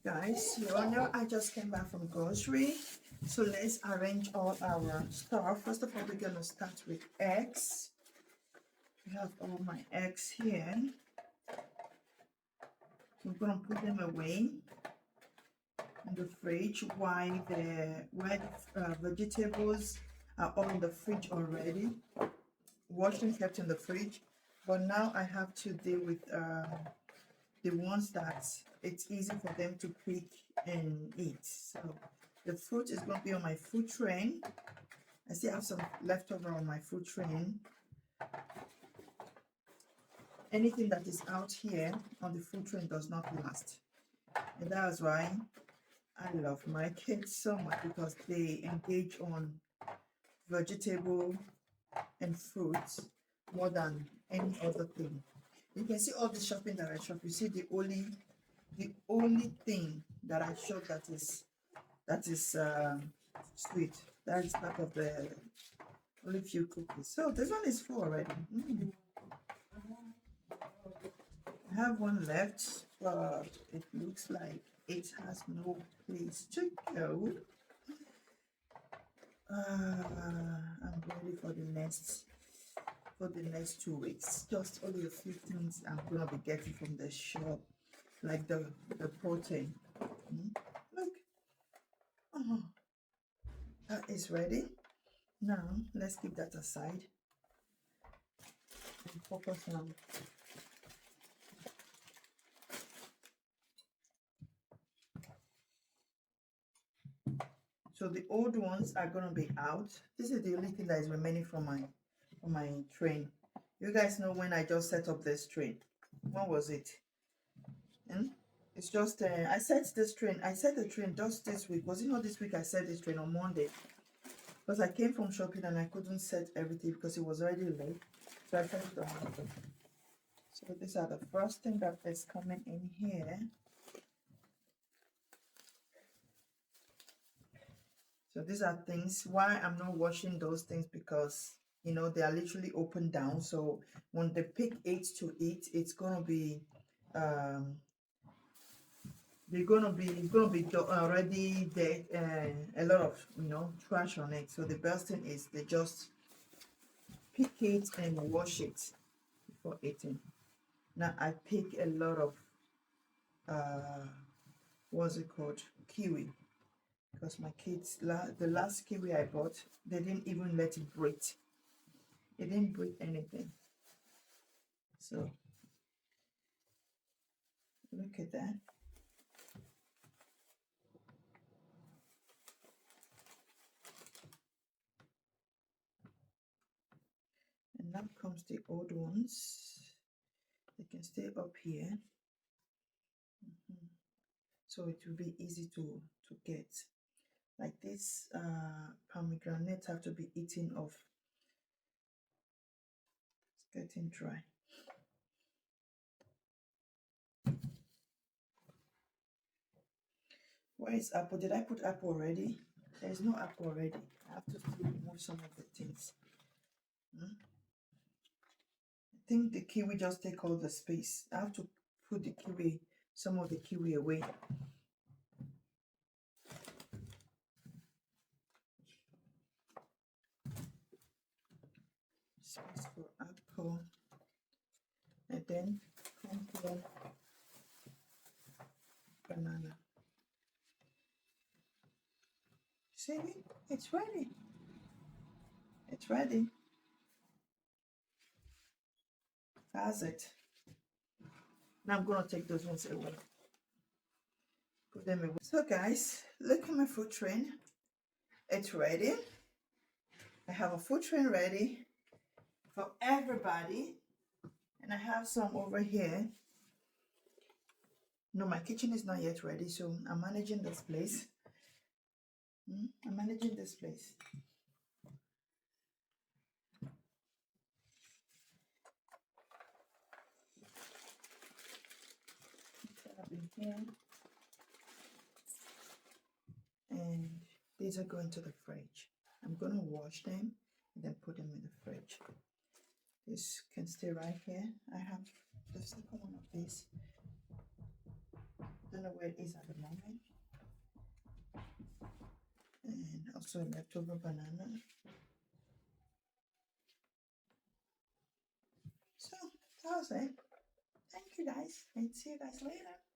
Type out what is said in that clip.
Guys, you all know I just came back from grocery, so let's arrange all our stuff. First of all, we're gonna start with eggs. We have all my eggs here. We're gonna put them away in the fridge while the vegetables are all in the fridge already, washed and kept in the fridge. But now I have to deal with the ones that it's easy for them to pick and eat. So the fruit is going to be on my food train. I still have some leftover on my food train. Anything that is out here on the food train does not last, and that's why I love my kids so much, because they engage on vegetable and fruits more than any other thing. You can see all the shopping that I shop. You see the only thing that I shop that is sweet. That is part of the only few cookies. So this one is full already. I have one left, but it looks like it has no place to go. I'm ready for the next 2 weeks. Just only a few things I'm gonna be getting from the shop, like the protein. Look, oh, that is ready. Now let's keep that aside and focus on so the old ones are gonna be out. This is the only thing that is remaining from my train. You guys know when I just set up this train. When was it? It's just I set the train just this week. Was it not this week? I set this train on Monday, because I came from shopping and I couldn't set everything because it was already late. So I set it on Monday. So these are the first thing that is coming in here. So these are things. Why I'm not washing those things, because you know they are literally open down. So when the pig eats to eat, it's gonna be it's gonna be already there, a lot of trash on it. So the best thing is they just pick it and wash it before eating. Now I pick a lot of what's it called, kiwi, because my kids, the last kiwi I bought, they didn't even let it breathe. It didn't breathe anything. So look at that. And now comes the old ones. They can stay up here. So it will be easy to get. Like this pomegranate have to be eaten off. It's getting dry. Where is apple? Did I put apple already? There is no apple already. I have to still remove some of the things. I think the kiwi just take all the space. I have to put some of the kiwi away. Space for apple. And then come here, banana. See, it's ready. It's ready. That's it. Now I'm gonna take those ones away. Put them away. So guys, look at my food train. It's ready. I have a food train ready for everybody. And I have some over here. No, my kitchen is not yet ready, so I'm managing this place. I'm managing this place. In here. And these are going to the fridge. I'm going to wash them and then put them in the fridge. This can stay right here. I have the second one of these. Don't know where it is at the moment. also a leftover banana. So that was it. Thank you guys, and see you guys later.